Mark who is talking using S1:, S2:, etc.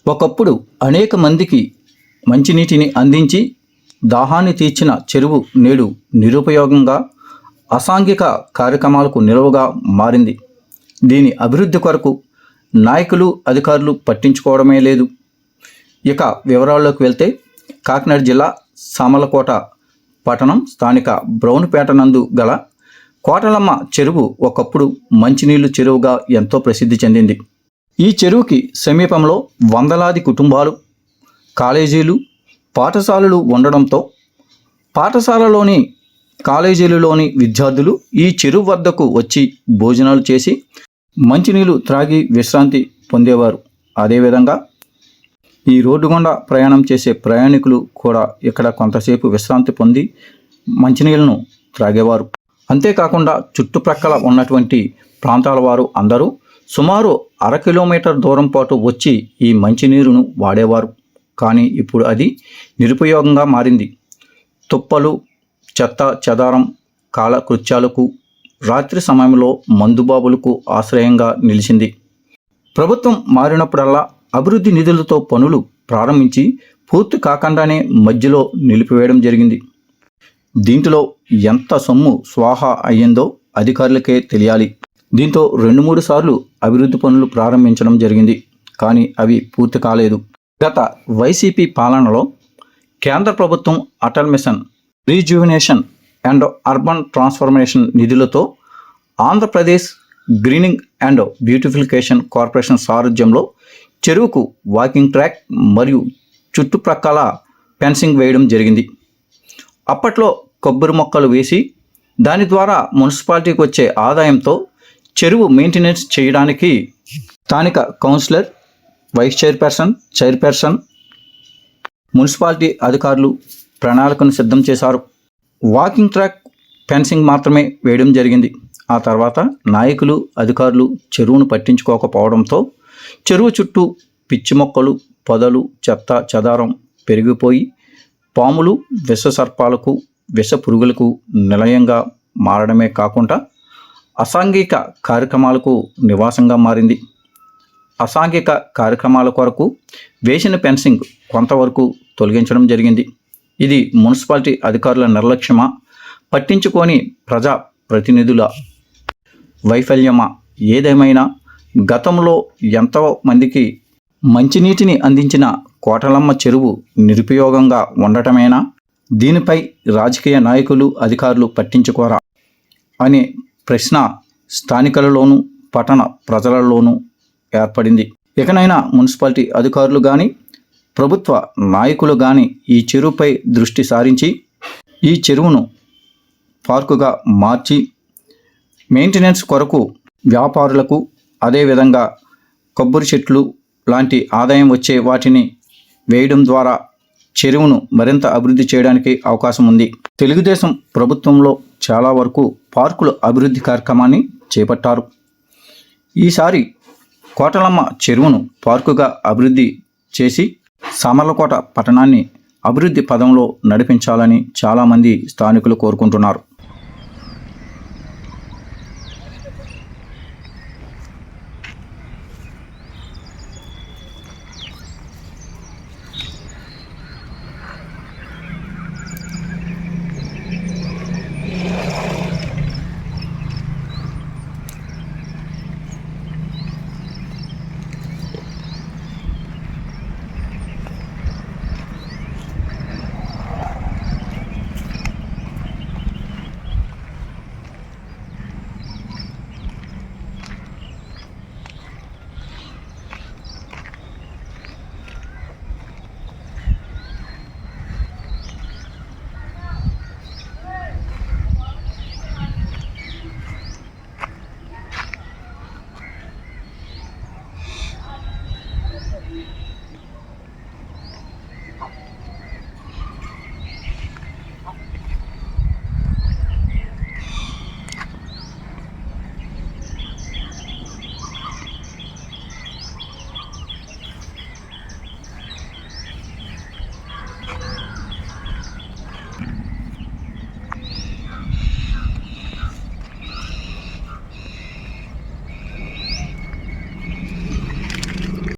S1: ఒకప్పుడు అనేక మందికి మంచినీటిని అందించి దాహాన్ని తీర్చిన చెరువు నేడు నిరుపయోగంగా అసాంఘిక కార్యక్రమాలకు నిలువగా మారింది. దీని అభివృద్ధి కొరకు నాయకులు అధికారులు పట్టించుకోవడమే లేదు. ఇక వివరాల్లోకి వెళ్తే కాకినాడ జిల్లా సామర్లకోట పట్టణం స్థానిక బ్రౌన్పేట నందు గల కోటలమ్మ చెరువు ఒకప్పుడు మంచినీళ్లు చెరువుగా ఎంతో ప్రసిద్ధి చెందింది. ఈ చెరువుకి సమీపంలో వందలాది కుటుంబాలు, కాలేజీలు, పాఠశాలలు ఉండడంతో పాఠశాలలోని కాలేజీలలోని విద్యార్థులు ఈ చెరువు వద్దకు వచ్చి భోజనాలు చేసి మంచినీళ్లు త్రాగి విశ్రాంతి పొందేవారు. అదేవిధంగా ఈ రోడ్డు గుండా ప్రయాణం చేసే ప్రయాణికులు కూడా ఇక్కడ కొంతసేపు విశ్రాంతి పొంది మంచినీళ్లను త్రాగేవారు. అంతేకాకుండా చుట్టుప్రక్కల ఉన్నటువంటి ప్రాంతాల వారు అందరూ సుమారు 1/2 కిలోమీటర్ దూరం పాటు వచ్చి ఈ మంచినీరును వాడేవారు. కానీ ఇప్పుడు అది నిరుపయోగంగా మారింది. తుప్పలు, చెత్త చెదారం కాలకృత్యాలకు, రాత్రి సమయంలో మందుబాబులకు ఆశ్రయంగా నిలిచింది. ప్రభుత్వం మారినప్పుడల్లా అభివృద్ధి నిధులతో పనులు ప్రారంభించి పూర్తి కాకుండానే మధ్యలో నిలిపివేయడం జరిగింది. దీంట్లో ఎంత సొమ్ము స్వాహా అయ్యిందో అధికారులకే తెలియాలి. దీంతో 2-3 సార్లు అభివృద్ధి పనులు ప్రారంభించడం జరిగింది, కానీ అవి పూర్తి కాలేదు. గత వైసీపీ పాలనలో కేంద్ర ప్రభుత్వం Atal mission rejuvenation and urban transformation నిధులతో Andhra Pradesh greening and beautification corporation సారథ్యంలో చెరువుకు వాకింగ్ ట్రాక్ మరియు చుట్టుప్రక్కల ఫెన్సింగ్ వేయడం జరిగింది. అప్పట్లో కొబ్బరి మొక్కలు వేసి దాని ద్వారా మున్సిపాలిటీకి వచ్చే ఆదాయంతో చెరువు మెయింటెనెన్స్ చేయడానికి స్థానిక కౌన్సిలర్, వైస్ చైర్పర్సన్, మున్సిపాలిటీ అధికారులు ప్రణాళికను సిద్ధం చేశారు. వాకింగ్ ట్రాక్, ఫెన్సింగ్ మాత్రమే వేయడం జరిగింది. ఆ తర్వాత నాయకులు అధికారులు చెరువును పట్టించుకోకపోవడంతో చెరువు చుట్టూ పిచ్చి మొక్కలు, పొదలు, చెత్త చెదారం పెరిగిపోయి పాములు, విష సర్పాలకు, విష పురుగులకు నిలయంగా మారడమే కాకుండా అసాంఘిక కార్యక్రమాలకు నివాసంగా మారింది. అసాంఘిక కార్యక్రమాల కొరకు వేసిన ఫెన్సింగ్ కొంతవరకు తొలగించడం జరిగింది. ఇది మున్సిపాలిటీ అధికారుల నిర్లక్ష్యమా, పట్టించుకొని ప్రజా ప్రతినిధుల వైఫల్యమా? ఏదేమైనా గతంలో ఎంతో మందికి మంచినీటిని అందించిన కోటలమ్మ చెరువు నిరుపయోగంగా ఉండటమేనా? దీనిపై రాజకీయ నాయకులు అధికారులు పట్టించుకోరా అనే ప్రశ్న స్థానికులలోనూ పట్టణ ప్రజలలోనూ ఏర్పడింది. ఇకనైనా మున్సిపాలిటీ అధికారులు కానీ ప్రభుత్వ నాయకులు కానీ ఈ చెరువుపై దృష్టి సారించి ఈ చెరువును పార్కుగా మార్చి మెయింటెనెన్స్ కొరకు వ్యాపారులకు, అదేవిధంగా కొబ్బరి చెట్లు లాంటి ఆదాయం వచ్చే వాటిని వేయడం ద్వారా చెరువును మరింత అభివృద్ధి చేయడానికి అవకాశం ఉంది. తెలుగుదేశం ప్రభుత్వంలో చాలా వరకు పార్కుల అభివృద్ధి కార్యక్రమాన్ని చేపట్టారు. ఈసారి కోటలమ్మ చెరువును పార్కుగా అభివృద్ధి చేసి సామర్లకోట పట్టణాన్ని అభివృద్ధి పదంలో నడిపించాలని చాలామంది స్థానికులు కోరుకుంటున్నారు.